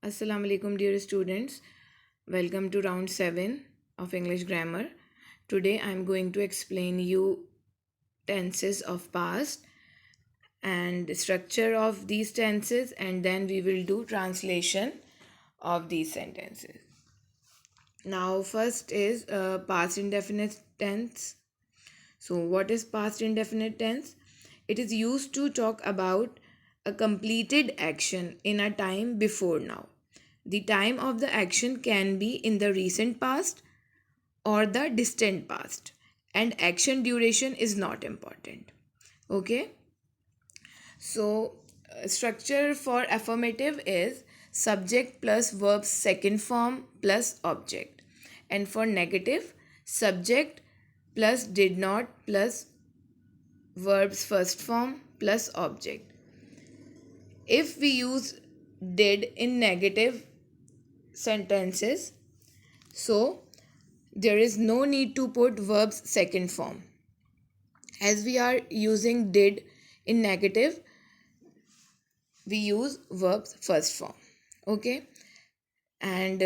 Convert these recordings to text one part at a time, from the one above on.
Assalamu alaikum, dear students. Welcome to round 7 of English grammar. Today I am going to explain you tenses of past and the structure of these tenses, and then we will do translation of these sentences. Now first is past indefinite tense. So what is past indefinite tense? It is used to talk about a completed action in a time before now. The time of the action can be in the recent past or the distant past, and action duration is not important. Okay, so structure for affirmative is subject plus verb second form plus object, and for negative, subject plus did not plus verbs first form plus object. If we use did in negative sentences, so there is no need to put verbs second form. As we are using did in negative, we use verbs first form. Okay, and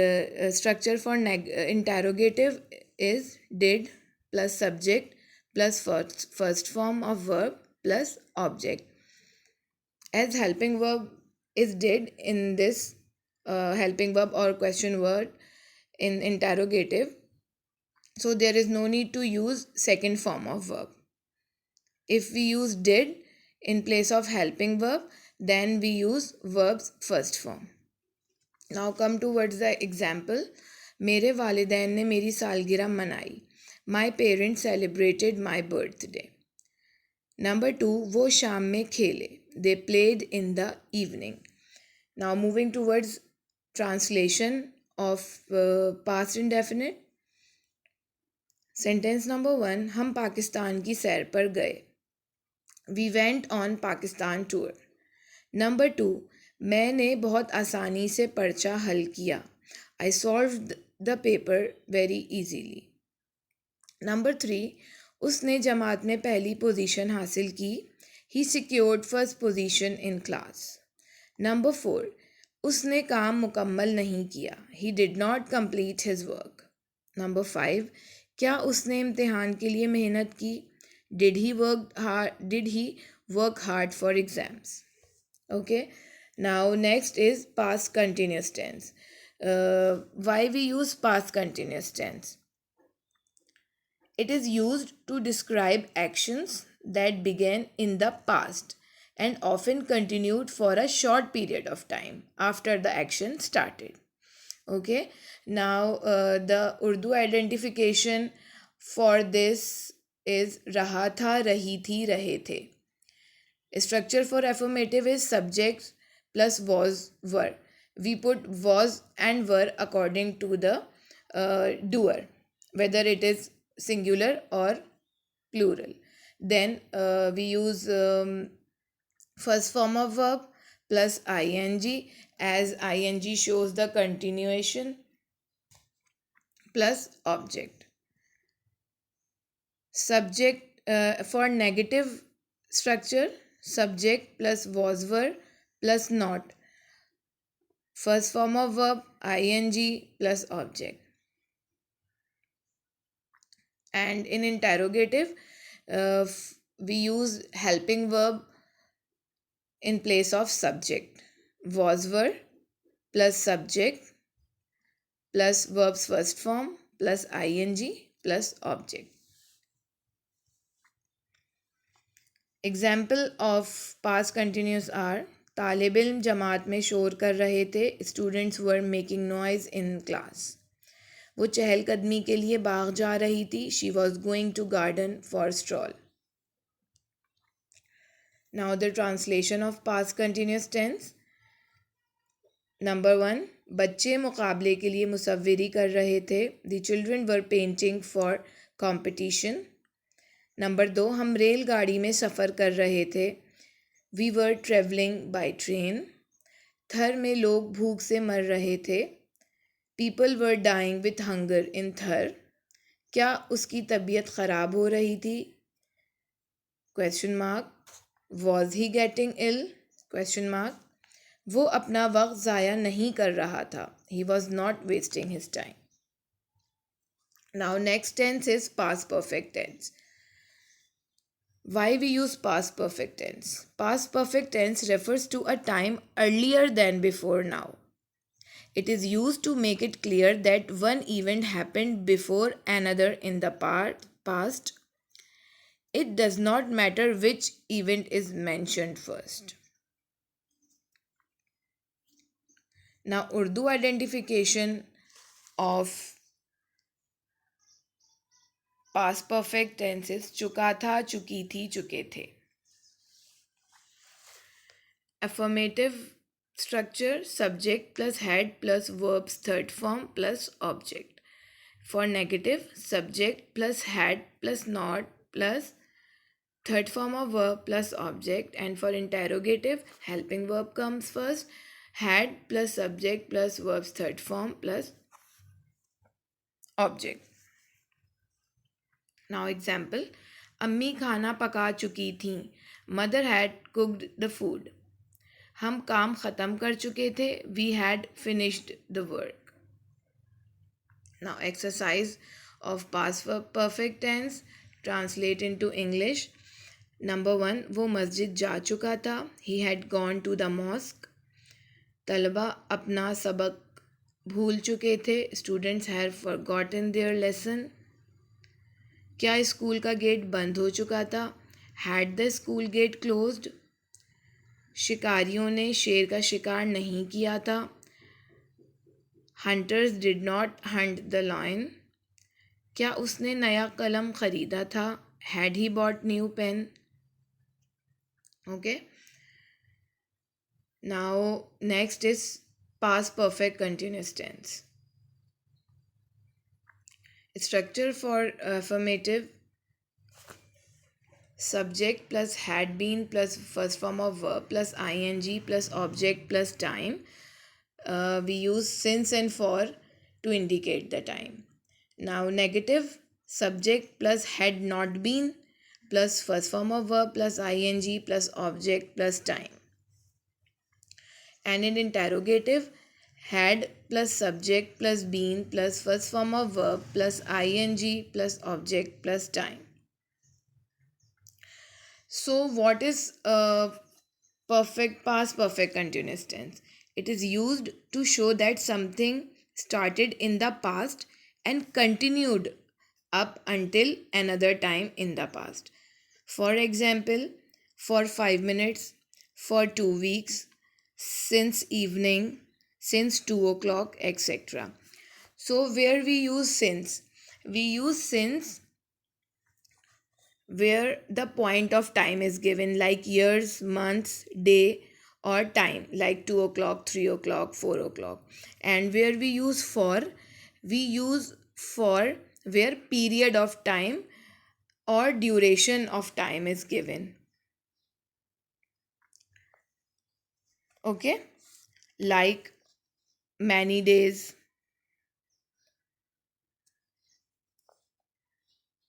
structure for interrogative is did plus subject plus first form of verb plus object. As helping verb is did in this helping verb or question word in interrogative, so there is no need to use second form of verb. If we use did in place of helping verb, then we use verbs first form. Now come towards the example. मेरे वालिदैन ने मेरी सालगिरह मनाई. My parents celebrated my birthday. Number 2, वो शाम में खेले. They played in the evening. Now moving towards translation of past indefinite. Sentence number 1, हम पाकिस्तान की सैर पर गए. We went on Pakistan tour. Number 2, मैंने बहुत आसानी से पर्चा हल किया. I solved the paper very easily. Number 3, उसने जमात में पहली पोजीशन हासिल की. He secured first position in class. Number 4, उसने काम मुकम्मल नहीं किया. He did not complete his work. Number 5, क्या उसने इम्तिहान के लिए मेहनत की? Did he work hard for exams? Okay, now next is past continuous tense. Why we use past continuous tense? It is used to describe actions that began in the past and often continued for a short period of time after the action started. Okay, now the Urdu identification for this is रहा था, रही थी, रहे थे. Structure for affirmative is subject plus was, were. We put was and were according to the doer, whether it is singular or plural. Then we use first form of verb plus ing, as ing shows the continuation, plus object. Subject for negative structure, subject plus was, were plus not. First form of verb ing plus object. And in interrogative, we use helping verb in place of subject. Was, were plus subject plus verb's first form plus ing plus object. Example of past continuous are तालिब इल्म जमात में शोर कर रहे थे. Students were making noise in class. वो चहलकदमी के लिए बाग जा रही थी. She was going to garden for stroll. Now the translation of past continuous tense. Number 1, बच्चे मुकाबले के लिए मुसव्विरी कर रहे थे. The children were painting for competition. Number 2, हम रेलगाड़ी में सफ़र कर रहे थे. We were traveling by train. थर में लोग भूख से मर रहे थे. People were dying with hunger in थर. क्या उसकी तबीयत ख़राब हो रही थी? Question mark. Was he getting ill? Question mark. वो अपना वक्त ज़ाया नहीं कर रहा था. He was not wasting his time. Now next tense is past perfect tense. Why we use past perfect tense? Past perfect tense refers to a time earlier than before now. It is used to make it clear that one event happened before another in the past. It does not matter which event is mentioned first. Now, Urdu identification of past perfect tense is चुका था, चुकी थी, चुके थे. Affirmative structure subject plus had plus verbs third form plus object. For negative, subject plus had plus not plus third form of verb plus object. And for interrogative, helping verb comes first, had plus subject plus verbs third form plus object. Now example, अम्मी खाना पका चुकी थी. Mother had cooked the food. हम काम ख़त्म कर चुके थे. We had finished the work. Now exercise of past perfect tense. Translate into English. Number 1, वो मस्जिद जा चुका था. He had gone to the mosque. तलबा अपना सबक भूल चुके थे. Students had forgotten their lesson. क्या स्कूल का गेट बंद हो चुका था? Had the school gate closed? शिकारियों ने शेर का शिकार नहीं किया था. Hunters did not hunt the lion. क्या उसने नया कलम ख़रीदा था? Had he bought new pen? Okay. Now next is past perfect continuous tense. Structure for affirmative: subject plus had been plus first form of verb plus ing plus object plus time. We use since and for to indicate the time. Now negative: subject plus had not been plus first form of verb plus ing plus object plus time. And in interrogative: had plus subject plus been plus first form of verb plus ing plus object plus time. So what is past perfect continuous tense? It is used to show that something started in the past and continued up until another time in the past. For example, for 5 minutes, for 2 weeks, since evening, since 2 o'clock, etc. So where we use since? We use since where the point of time is given, like years, months, day, or time, like 2 o'clock, 3 o'clock, 4 o'clock. And where we use for where period of time or duration of time is given. Okay, like many days.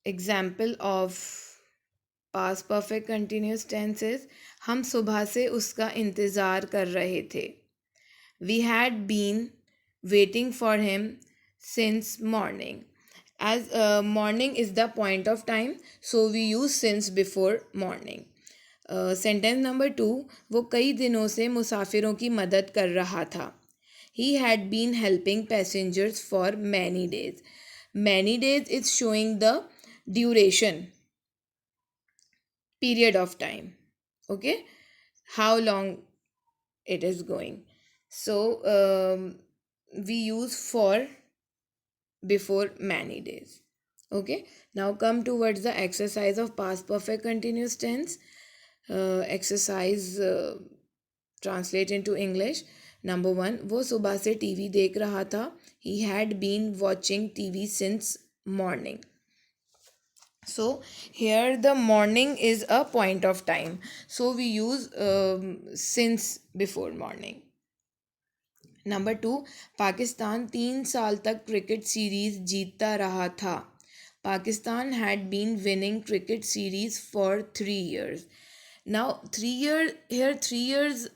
Example of past perfect continuous tense is हम सुबह से उसका इंतज़ार कर रहे थे. We had been waiting for him since morning. As morning is the point of time, so we use since before morning. Sentence number 2, वो कई दिनों से मुसाफिरों की मदद कर रहा था. He had been helping passengers for many days. Many days is showing the duration, period of time. Okay, how long it is going. So we use for before many days. Okay, now come towards the exercise of past perfect continuous tense. Exercise translate into English. Number 1, वो सुबह से TV देख रहा था. He had been watching TV since morning. So here the morning is a point of time, so we use since before morning. Number 2, Pakistan 3 साल तक cricket series जीतता रहा था. Pakistan had been winning cricket series for 3 years. Now 3 year here, 3 years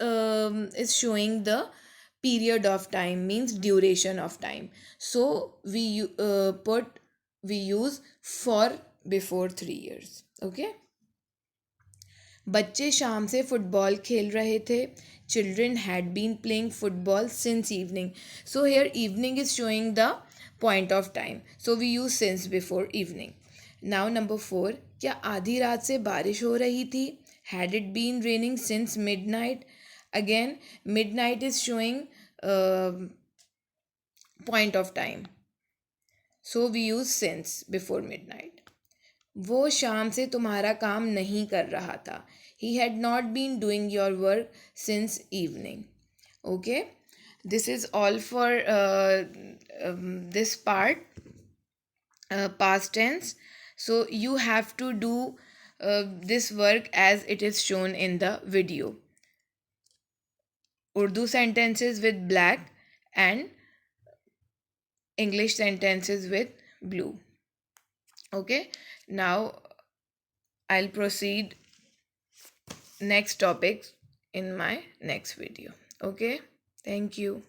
is showing the period of time, means duration of time. So we use for before 3 years. Okay. बच्चे शाम से football खेल रहे थे. Children had been playing football since evening. So here evening is showing the point of time. So we use since before evening. Now number 4. क्या आधी रात से बारिश हो रही थी? Had it been raining since midnight? Again, midnight is showing point of time. So we use since before midnight. वो शाम से तुम्हारा काम नहीं कर रहा था. He had not been doing your work since evening. Okay, this is all for this part, past tense. So you have to do this work as it is shown in the video. Urdu sentences with black and English sentences with blue. Okay, now I'll proceed next topics in my next video. Okay, thank you.